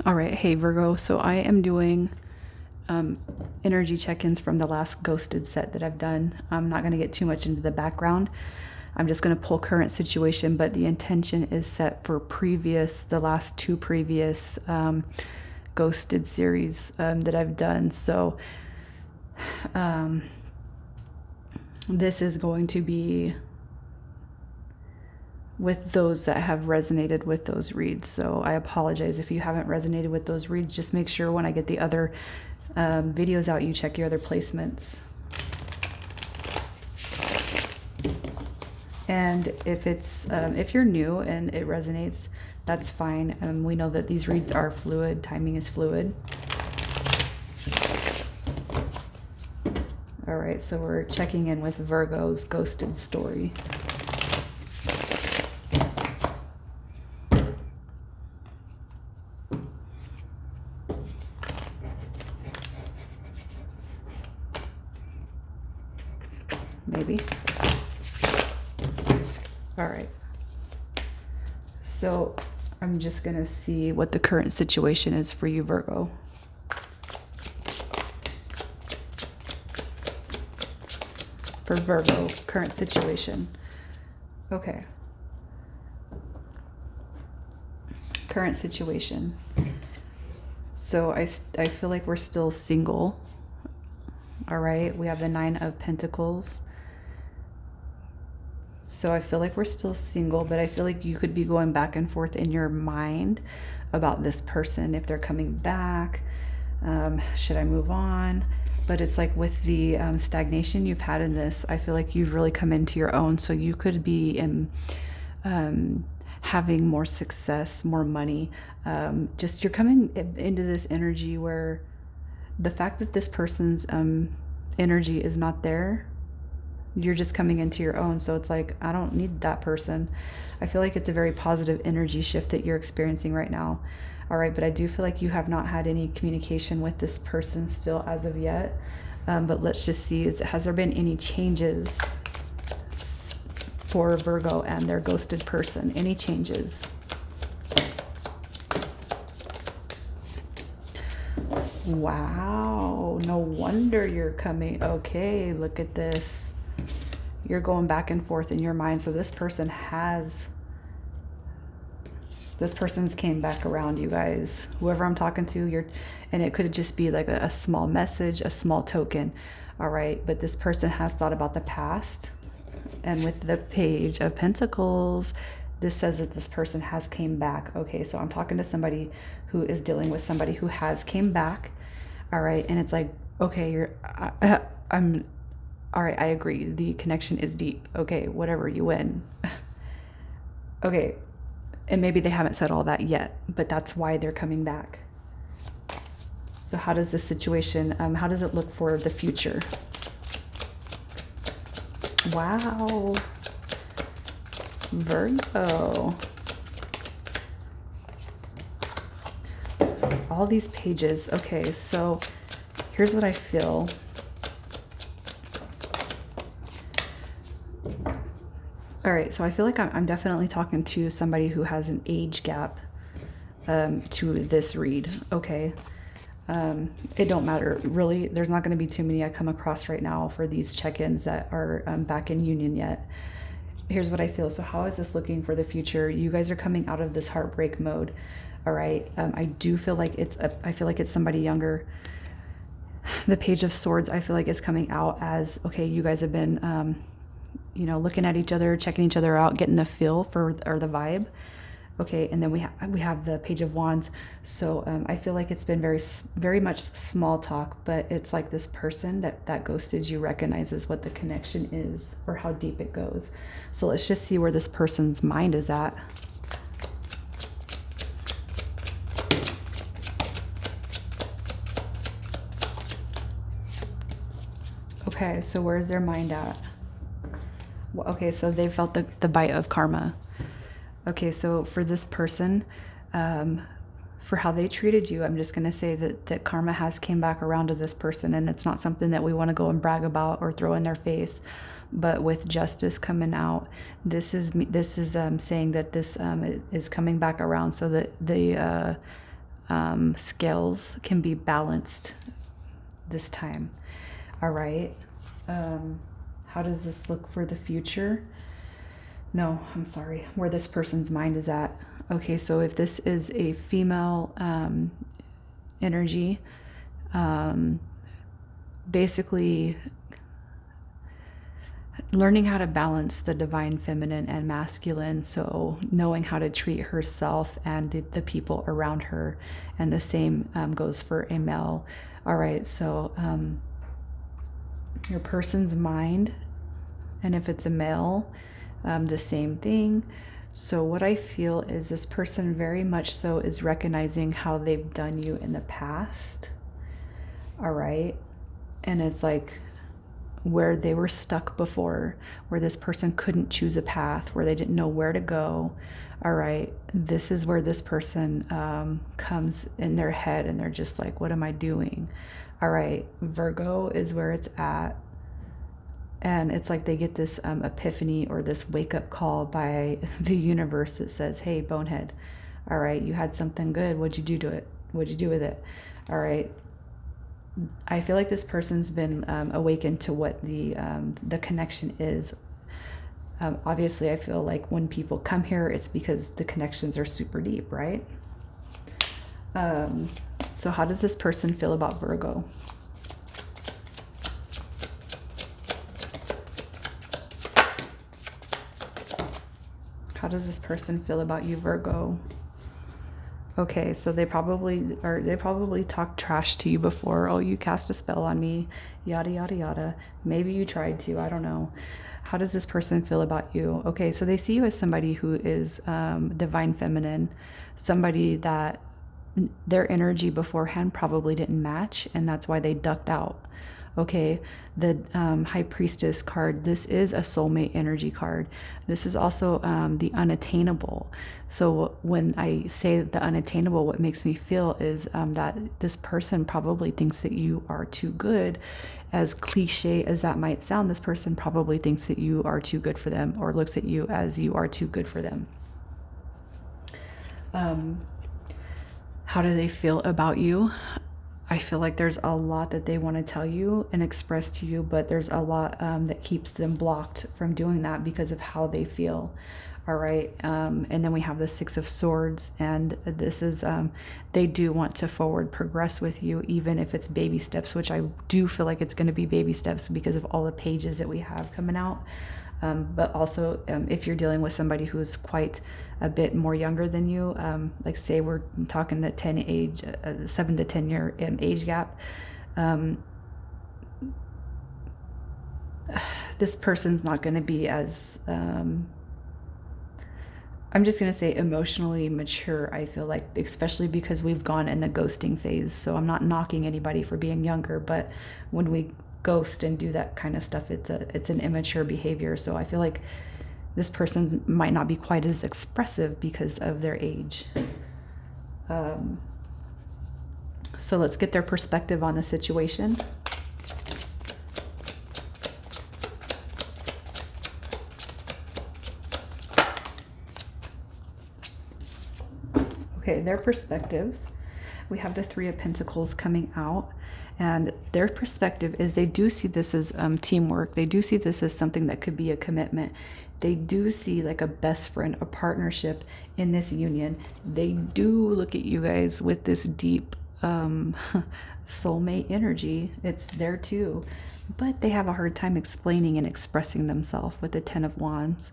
All right, hey Virgo. So I am doing energy check-ins from the last ghosted set that I've done. I'm not going to get too much into the background. I'm just going to pull current situation, but the intention is set for the last two previous ghosted series that I've done. So this is going to be with those that have resonated with those reads. So I apologize if you haven't resonated with those reads. Just make sure when I get the other videos out, you check your other placements. And if you're new and it resonates, that's fine. We know that these reads are fluid. Timing is fluid. All right, so we're checking in with Virgo's ghosted story. Maybe. All right. So I'm just going to see what the current situation is for you, Virgo. For Virgo, current situation. Okay. Current situation. So I feel like we're still single. All right. We have the 9 of Pentacles. So I feel like we're still single, but I feel like you could be going back and forth in your mind about this person, if they're coming back. Should I move on? But it's like with the stagnation you've had in this, I feel like you've really come into your own. So you could be having more success, more money. Just you're coming into this energy where the fact that this person's energy is not there, you're just coming into your own. So it's like, I don't need that person. I feel like it's a very positive energy shift that you're experiencing right now. All right, but I do feel like you have not had any communication with this person still as of yet. But let's just see, has there been any changes for Virgo and their ghosted person? Any changes? Wow, no wonder you're coming. Okay, look at this. You're going back and forth in your mind. So this person's came back around, you guys. Whoever I'm talking to, and it could just be like a small message, a small token. All right, but this person has thought about the past. And with the Page of Pentacles, this says that this person has came back. Okay, so I'm talking to somebody who is dealing with somebody who has came back. All right, and it's like, okay, I'm all right, I agree. The connection is deep. Okay, whatever, you win. Okay, and maybe they haven't said all that yet, but that's why they're coming back. So how does this situation, how does it look for the future? Wow. Virgo. All these pages. Okay, so here's what I feel. All right, so I feel like I'm definitely talking to somebody who has an age gap to this read. Okay, it don't matter really. There's not going to be too many I come across right now for these check-ins that are back in union yet. Here's what I feel. So how is this looking for the future? You guys are coming out of this heartbreak mode. All right, I do feel like I feel like it's somebody younger. The Page of Swords, I feel like is coming out as, okay, you guys have been looking at each other, checking each other out, getting the feel for, or the vibe. Okay, and then we have the Page of Wands. So I feel like it's been very much small talk, but it's like this person that ghosted you recognizes what the connection is or how deep it goes. So let's just see where this person's mind is at. Okay, so where's their mind at? Okay, so they felt the bite of karma. Okay, so for this person, for how they treated you, I'm just going to say that karma has came back around to this person, and it's not something that we want to go and brag about or throw in their face. But with justice coming out, this is saying that this is coming back around, so that scales can be balanced this time. All right. How does this look for the future? No, I'm sorry. Where this person's mind is at. Okay, so if this is a female energy, basically learning how to balance the divine feminine and masculine, so knowing how to treat herself and the people around her, and the same goes for a male. All right, so your person's mind, and if it's a male, the same thing. So what I feel is this person very much so is recognizing how they've done you in the past. All right, and it's like where they were stuck before, where this person couldn't choose a path, where they didn't know where to go. All right, this is where this person comes in their head and they're just like, what am I doing? All right, Virgo is where it's at. And it's like they get this epiphany or this wake-up call by the universe that says, hey, bonehead, all right, you had something good. What'd you do to it? What'd you do with it? All right. I feel like this person's been awakened to what the connection is. Obviously, I feel like when people come here, it's because the connections are super deep, right? So how does this person feel about Virgo? How does this person feel about you, Virgo? Okay, so they probably talked trash to you before. Oh, you cast a spell on me, yada, yada, yada. Maybe you tried to, I don't know. How does this person feel about you? Okay, so they see you as somebody who is divine feminine, somebody that their energy beforehand probably didn't match, and that's why they ducked out. Okay, the High Priestess card, this is a soulmate energy card. This is also the unattainable. So when I say the unattainable, what makes me feel is that this person probably thinks that you are too good. As cliche as that might sound, this person probably thinks that you are too good for them, or looks at you as you are too good for them. How do they feel about you? I feel like there's a lot that they want to tell you and express to you, but there's a lot that keeps them blocked from doing that because of how they feel. All right. And then we have the Six of Swords, and this is, they do want to forward progress with you, even if it's baby steps, which I do feel like it's going to be baby steps because of all the pages that we have coming out. But also, if you're dealing with somebody who's quite a bit more younger than you, like say we're talking a 7 to 10 year age gap, this person's not going to be as, I'm just going to say emotionally mature, I feel like, especially because we've gone in the ghosting phase. So I'm not knocking anybody for being younger, but when we ghost and do that kind of stuff, it's an immature behavior. So I feel like this person might not be quite as expressive because of their age. So let's get their perspective on the situation. Okay, their perspective. We have the Three of Pentacles coming out. And their perspective is they do see this as teamwork. They do see this as something that could be a commitment. They do see like a best friend, a partnership in this union. They do look at you guys with this deep soulmate energy. It's there too. But they have a hard time explaining and expressing themselves with the Ten of Wands.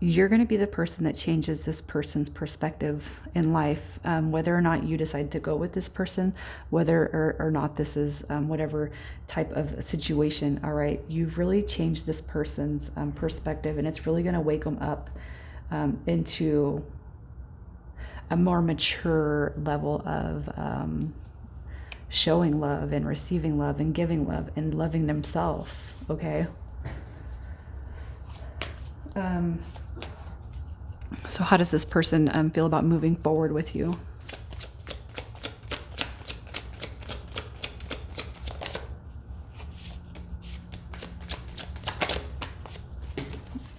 You're going to be the person that changes this person's perspective in life, whether or not you decide to go with this person, whether or not this is whatever type of situation. All right, you've really changed this person's perspective, and it's really going to wake them up into a more mature level of showing love and receiving love and giving love and loving themselves. Okay. So how does this person feel about moving forward with you?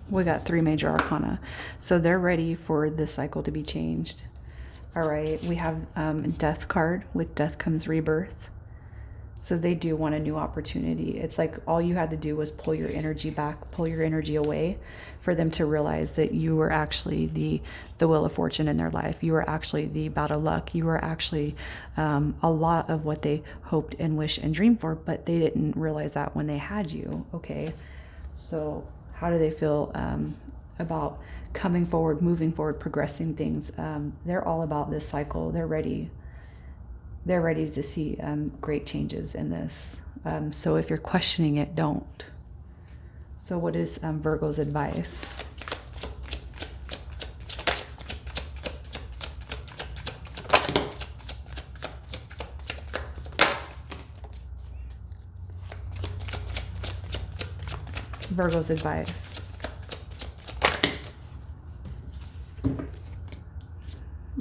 We got 3 major arcana. So they're ready for this cycle to be changed. All right, we have death card. With death comes rebirth. So they do want a new opportunity. It's like all you had to do was pull your energy back, pull your energy away for them to realize that you were actually the wheel of fortune in their life. You were actually the bout of luck. You were actually a lot of what they hoped and wished and dreamed for, but they didn't realize that when they had you. Okay, so how do they feel about coming forward, moving forward, progressing things? They're all about this cycle. They're ready to see great changes in this. So if you're questioning it, don't. So what is Virgo's advice? Virgo's advice.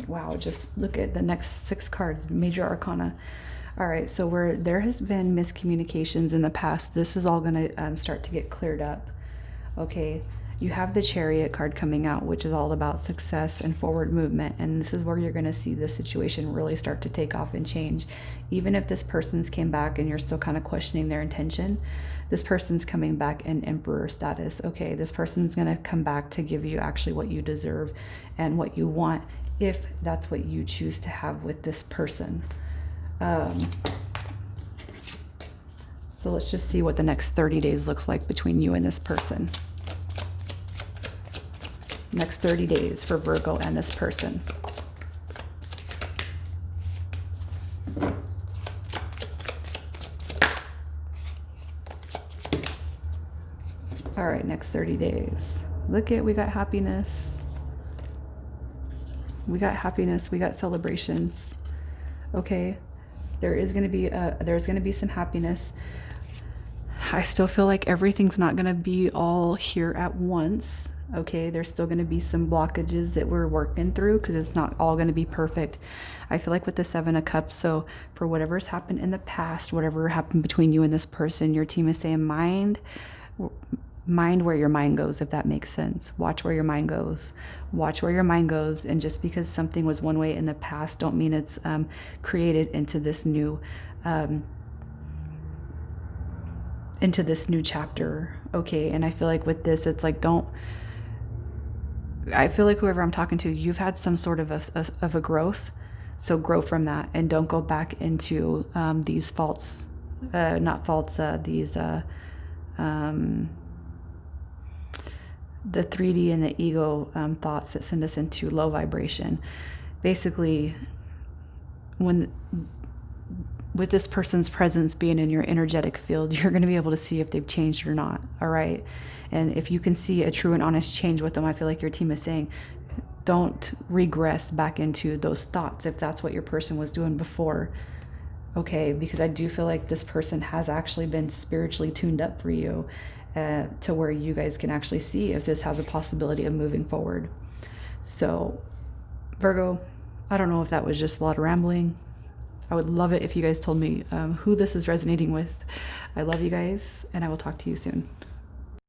Wow, just look at the next 6 cards, major arcana. All right, so where there has been miscommunications in the past, this is all going to start to get cleared up. Okay, you have the Chariot card coming out, which is all about success and forward movement. And this is where you're going to see this situation really start to take off and change. Even if this person's came back and you're still kind of questioning their intention, this person's coming back in Emperor status. Okay, this person's going to come back to give you actually what you deserve and what you want, if that's what you choose to have with this person. So let's just see what the next 30 days looks like between you and this person. Next 30 days for Virgo and this person. All right, next 30 days. Look at, we got happiness. We got happiness, we got celebrations. Okay, there's going to be some happiness. I still feel like everything's not going to be all here at once. Okay, there's still going to be some blockages that we're working through because it's not all going to be perfect. I feel like with the 7 of Cups, so for whatever's happened in the past, whatever happened between you and this person, your team is saying mind where your mind goes, if that makes sense. Watch where your mind goes. Watch where your mind goes. And just because something was one way in the past, don't mean it's created into this new chapter. Okay, and I feel like with this, it's like I feel like whoever I'm talking to, you've had some sort of a growth. So grow from that and don't go back into these faults, the 3D and the ego thoughts that send us into low vibration. Basically, with this person's presence being in your energetic field, you're going to be able to see if they've changed or not. All right. And if you can see a true and honest change with them, I feel like your team is saying, don't regress back into those thoughts if that's what your person was doing before. Okay, because I do feel like this person has actually been spiritually tuned up for you to where you guys can actually see if this has a possibility of moving forward. So Virgo, I don't know if that was just a lot of rambling. I would love it if you guys told me who this is resonating with. I love you guys, and I will talk to you soon.